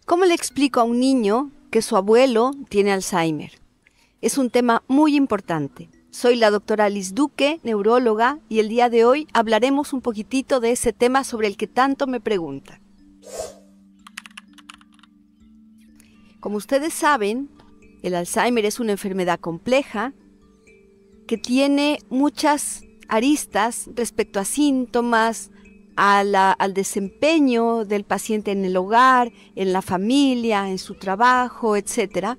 ¿Cómo le explico a un niño que su abuelo tiene Alzheimer? Es un tema muy importante. Soy la doctora Liz Duque, neuróloga, y el día de hoy hablaremos un poquitito de ese tema sobre el que tanto me preguntan. Como ustedes saben, el Alzheimer es una enfermedad compleja que tiene muchas aristas respecto a síntomas, al desempeño del paciente en el hogar, en la familia, en su trabajo, etc.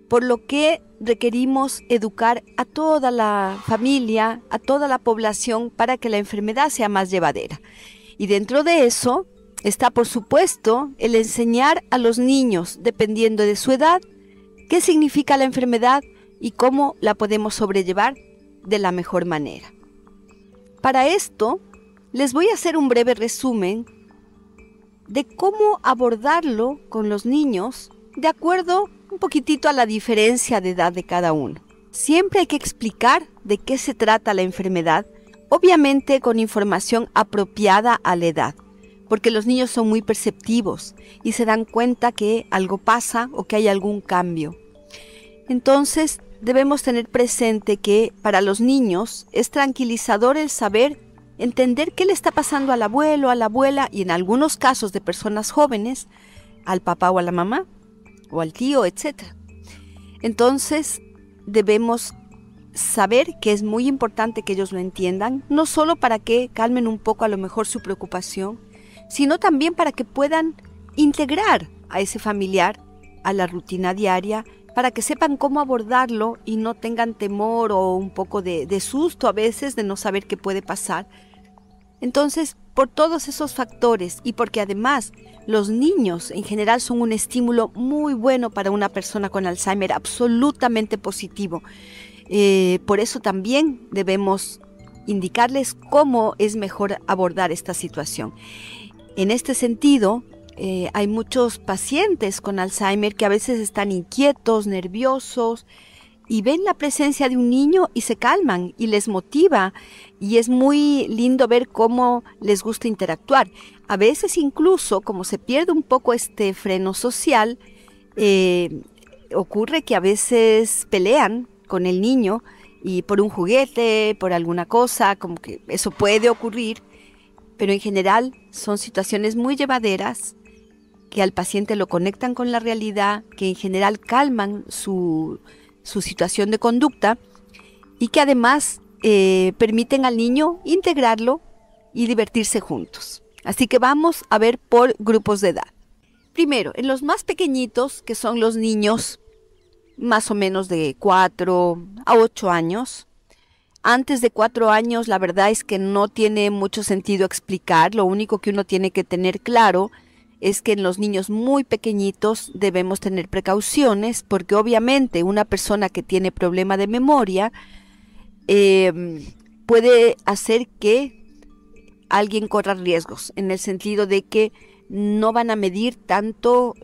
Por lo que requerimos educar a toda la familia, a toda la población para que la enfermedad sea más llevadera. Y dentro de eso está, por supuesto, el enseñar a los niños, dependiendo de su edad, qué significa la enfermedad y cómo la podemos sobrellevar de la mejor manera. Para esto, les voy a hacer un breve resumen de cómo abordarlo con los niños de acuerdo un poquitito a la diferencia de edad de cada uno. Siempre hay que explicar de qué se trata la enfermedad, obviamente con información apropiada a la edad, porque los niños son muy perceptivos y se dan cuenta que algo pasa o que hay algún cambio. Entonces, debemos tener presente que para los niños es tranquilizador el saber entender qué le está pasando al abuelo, a la abuela y en algunos casos de personas jóvenes, al papá o a la mamá, o al tío, etc. Entonces, debemos saber que es muy importante que ellos lo entiendan, no solo para que calmen un poco a lo mejor su preocupación, sino también para que puedan integrar a ese familiar a la rutina diaria, para que sepan cómo abordarlo y no tengan temor o un poco de susto a veces de no saber qué puede pasar. Entonces, por todos esos factores y porque además los niños en general son un estímulo muy bueno para una persona con Alzheimer, absolutamente positivo. Por eso también debemos indicarles cómo es mejor abordar esta situación. En este sentido, hay muchos pacientes con Alzheimer que a veces están inquietos, nerviosos, y ven la presencia de un niño y se calman y les motiva y es muy lindo ver cómo les gusta interactuar. A veces incluso, como se pierde un poco este freno social, ocurre que a veces pelean con el niño y por un juguete, por alguna cosa, como que eso puede ocurrir, pero en general son situaciones muy llevaderas que al paciente lo conectan con la realidad, que en general calman su situación de conducta y que además permiten al niño integrarlo y divertirse juntos. Así que vamos a ver por grupos de edad. Primero, en los más pequeñitos, que son los niños más o menos de 4 a 8 años. Antes de 4 años, la verdad es que no tiene mucho sentido explicar. Lo único que uno tiene que tener claro es que en los niños muy pequeñitos debemos tener precauciones porque obviamente una persona que tiene problema de memoria puede hacer que alguien corra riesgos, en el sentido de que no van a medir tanto,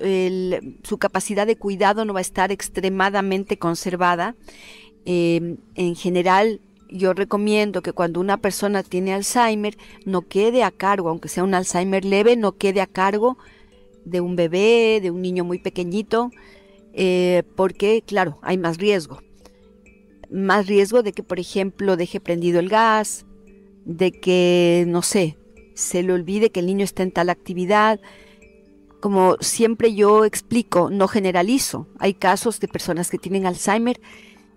su capacidad de cuidado no va a estar extremadamente conservada. En general, yo recomiendo que cuando una persona tiene Alzheimer no quede a cargo, aunque sea un Alzheimer leve, no quede a cargo de un bebé, de un niño muy pequeñito, porque claro, hay más riesgo. Más riesgo de que, por ejemplo, deje prendido el gas, de que, no sé, se le olvide que el niño está en tal actividad. Como siempre yo explico, no generalizo. Hay casos de personas que tienen Alzheimer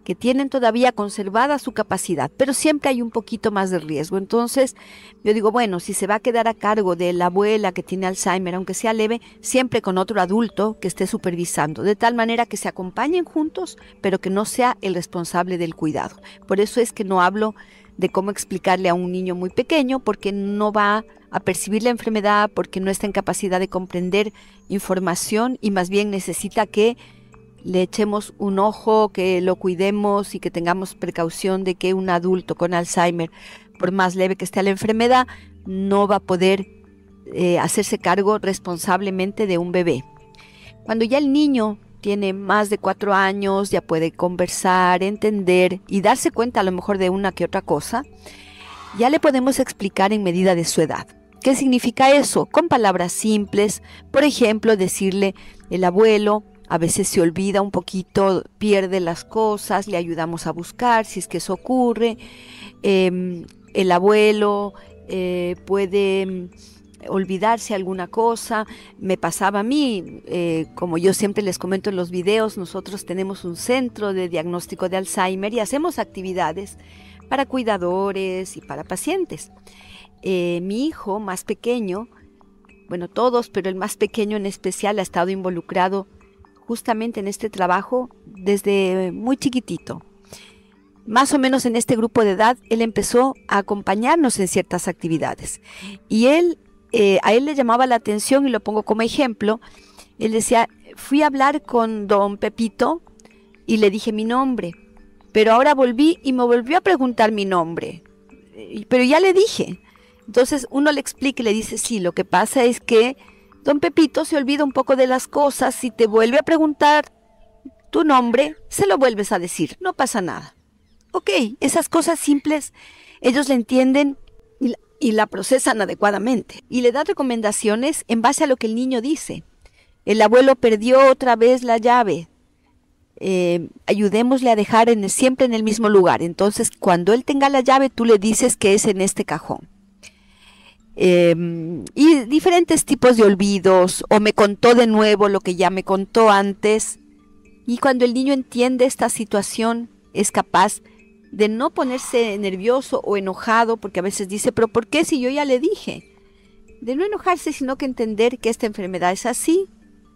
que tienen todavía conservada su capacidad, pero siempre hay un poquito más de riesgo. Entonces, yo digo, bueno, si se va a quedar a cargo de la abuela que tiene Alzheimer, aunque sea leve, siempre con otro adulto que esté supervisando, de tal manera que se acompañen juntos, pero que no sea el responsable del cuidado. Por eso es que no hablo de cómo explicarle a un niño muy pequeño, porque no va a percibir la enfermedad, porque no está en capacidad de comprender información y más bien necesita que le echemos un ojo, que lo cuidemos y que tengamos precaución de que un adulto con Alzheimer, por más leve que esté la enfermedad, no va a poder hacerse cargo responsablemente de un bebé. Cuando ya el niño tiene más de 4 años, ya puede conversar, entender y darse cuenta a lo mejor de una que otra cosa, ya le podemos explicar en medida de su edad. ¿Qué significa eso? Con palabras simples, por ejemplo, decirle: el abuelo a veces se olvida un poquito, pierde las cosas, le ayudamos a buscar si es que eso ocurre. El abuelo puede olvidarse alguna cosa. Me pasaba a mí, como yo siempre les comento en los videos, nosotros tenemos un centro de diagnóstico de Alzheimer y hacemos actividades para cuidadores y para pacientes. Mi hijo más pequeño, bueno, todos, pero el más pequeño en especial ha estado involucrado justamente en este trabajo desde muy chiquitito. Más o menos en este grupo de edad, él empezó a acompañarnos en ciertas actividades. Y a él le llamaba la atención, y lo pongo como ejemplo, él decía: fui a hablar con don Pepito y le dije mi nombre, pero ahora volví y me volvió a preguntar mi nombre, pero ya le dije. Entonces uno le explica y le dice: sí, lo que pasa es que don Pepito se olvida un poco de las cosas, si te vuelve a preguntar tu nombre, se lo vuelves a decir, no pasa nada. Ok, esas cosas simples ellos le entienden y la procesan adecuadamente. Y le da recomendaciones en base a lo que el niño dice. El abuelo perdió otra vez la llave. Ayudémosle a dejar siempre en el mismo lugar. Entonces, cuando él tenga la llave, tú le dices que es en este cajón. Y diferentes tipos de olvidos, o me contó de nuevo lo que ya me contó antes. Y cuando el niño entiende esta situación, es capaz de no ponerse nervioso o enojado, porque a veces dice: pero ¿por qué si yo ya le dije? De no enojarse, sino que entender que esta enfermedad es así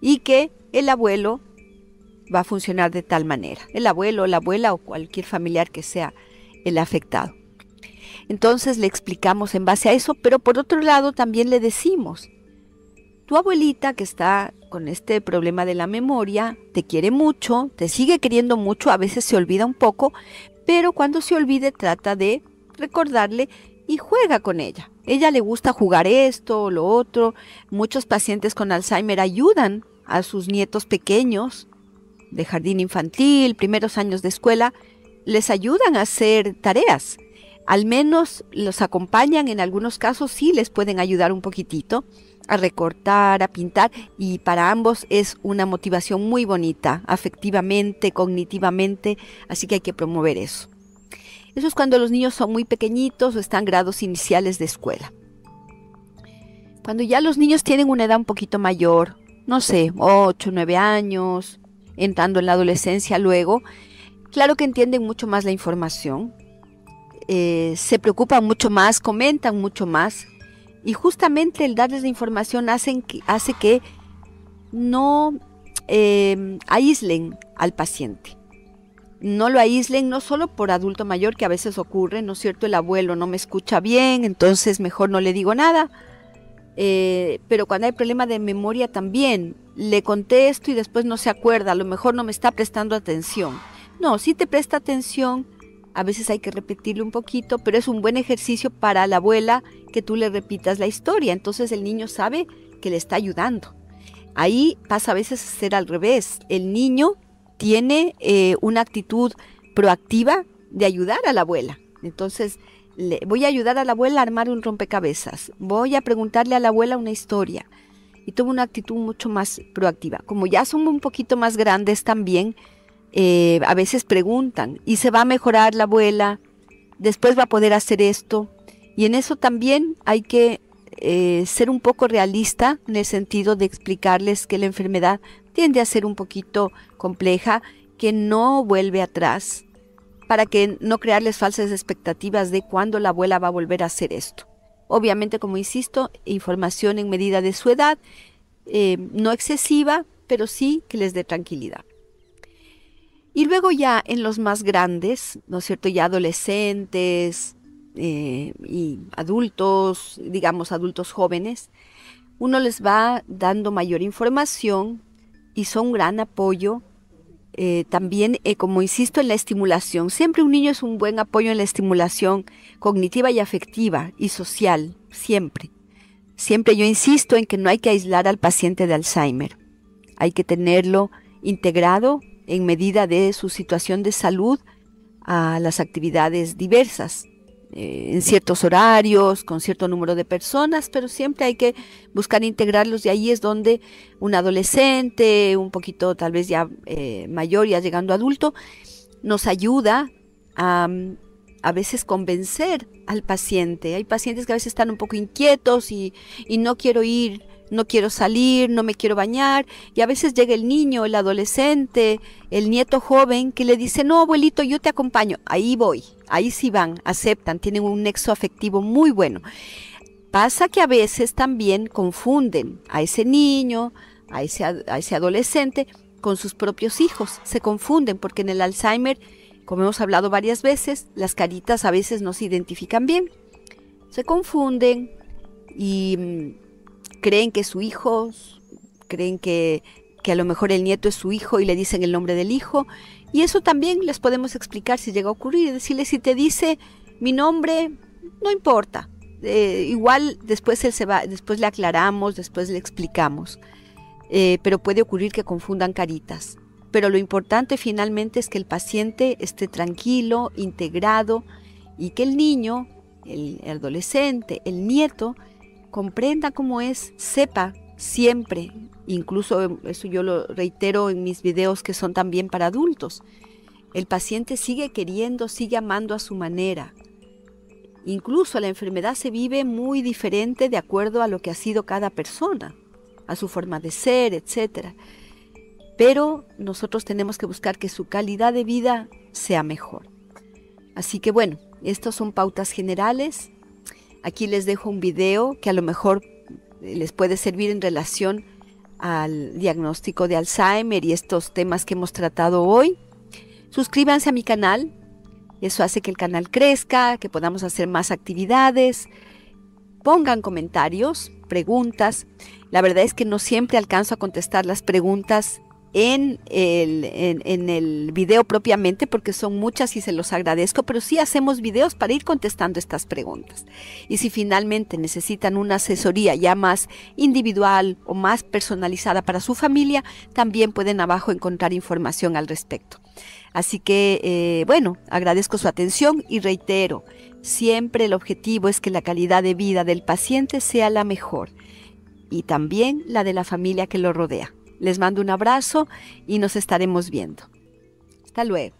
y que el abuelo va a funcionar de tal manera. El abuelo, la abuela o cualquier familiar que sea el afectado. Entonces le explicamos en base a eso, pero por otro lado también le decimos: tu abuelita, que está con este problema de la memoria, te quiere mucho, te sigue queriendo mucho, a veces se olvida un poco, pero cuando se olvide trata de recordarle y juega con ella. Ella le gusta jugar esto o lo otro. Muchos pacientes con Alzheimer ayudan a sus nietos pequeños de jardín infantil, primeros años de escuela, les ayudan a hacer tareas. Al menos los acompañan, en algunos casos sí les pueden ayudar un poquitito a recortar, a pintar, y para ambos es una motivación muy bonita, afectivamente, cognitivamente, así que hay que promover eso. Eso es cuando los niños son muy pequeñitos o están en grados iniciales de escuela. Cuando ya los niños tienen una edad un poquito mayor, no sé, 8, 9 años, entrando en la adolescencia luego, claro que entienden mucho más la información, se preocupan mucho más, comentan mucho más, y justamente el darles la información hace que no aíslen al paciente. No lo aíslen, no solo por adulto mayor, que a veces ocurre, ¿no es cierto? El abuelo no me escucha bien, entonces mejor no le digo nada. Pero cuando hay problema de memoria también, le conté esto y después no se acuerda, a lo mejor no me está prestando atención. No, sí te presta atención, a veces hay que repetirle un poquito, pero es un buen ejercicio para la abuela que tú le repitas la historia, entonces el niño sabe que le está ayudando. Ahí pasa a veces a ser al revés, el niño tiene una actitud proactiva de ayudar a la abuela, entonces voy a ayudar a la abuela a armar un rompecabezas, voy a preguntarle a la abuela una historia, y tuvo una actitud mucho más proactiva. Como ya son un poquito más grandes también, a veces preguntan, ¿y se va a mejorar la abuela? ¿Después va a poder hacer esto? Y en eso también hay que ser un poco realista, en el sentido de explicarles que la enfermedad tiende a ser un poquito compleja, que no vuelve atrás, para que no crearles falsas expectativas de cuándo la abuela va a volver a hacer esto. Obviamente, como insisto, información en medida de su edad, no excesiva, pero sí que les dé tranquilidad. Y luego ya en los más grandes, ¿no es cierto?, ya adolescentes y adultos, digamos adultos jóvenes, uno les va dando mayor información y son un gran apoyo. También, como insisto, en la estimulación. Siempre un niño es un buen apoyo en la estimulación cognitiva y afectiva y social, siempre. Siempre yo insisto en que no hay que aislar al paciente de Alzheimer. Hay que tenerlo integrado en medida de su situación de salud a las actividades diversas en ciertos horarios, con cierto número de personas, pero siempre hay que buscar integrarlos, y ahí es donde un adolescente, un poquito tal vez ya mayor, ya llegando adulto, nos ayuda a veces convencer al paciente. Hay pacientes que a veces están un poco inquietos y no quiero ir, no quiero salir, no me quiero bañar, y a veces llega el niño, el adolescente, el nieto joven que le dice, no, abuelito, yo te acompaño. Ahí voy, ahí sí van, aceptan, tienen un nexo afectivo muy bueno. Pasa que a veces también confunden a ese niño, a ese adolescente con sus propios hijos. Se confunden porque en el Alzheimer, como hemos hablado varias veces, las caritas a veces no se identifican bien. Se confunden y creen que su hijo, creen que a lo mejor el nieto es su hijo y le dicen el nombre del hijo. Y eso también les podemos explicar si llega a ocurrir. Decirle, si te dice mi nombre, no importa. Igual después él se va, después le aclaramos, después le explicamos. Pero puede ocurrir que confundan caritas. Pero lo importante finalmente es que el paciente esté tranquilo, integrado, y que el niño, el adolescente, el nieto, comprenda cómo es, sepa siempre, incluso eso yo lo reitero en mis videos que son también para adultos, el paciente sigue queriendo, sigue amando a su manera. Incluso la enfermedad se vive muy diferente de acuerdo a lo que ha sido cada persona, a su forma de ser, etcétera. Pero nosotros tenemos que buscar que su calidad de vida sea mejor. Así que bueno, estas son pautas generales. Aquí les dejo un video que a lo mejor les puede servir en relación al diagnóstico de Alzheimer y estos temas que hemos tratado hoy. Suscríbanse a mi canal, eso hace que el canal crezca, que podamos hacer más actividades. Pongan comentarios, preguntas. La verdad es que no siempre alcanzo a contestar las preguntas en el video propiamente, porque son muchas y se los agradezco, pero sí hacemos videos para ir contestando estas preguntas. Y si finalmente necesitan una asesoría ya más individual o más personalizada para su familia, también pueden abajo encontrar información al respecto. Así que, bueno, agradezco su atención y reitero, siempre el objetivo es que la calidad de vida del paciente sea la mejor y también la de la familia que lo rodea. Les mando un abrazo y nos estaremos viendo. Hasta luego.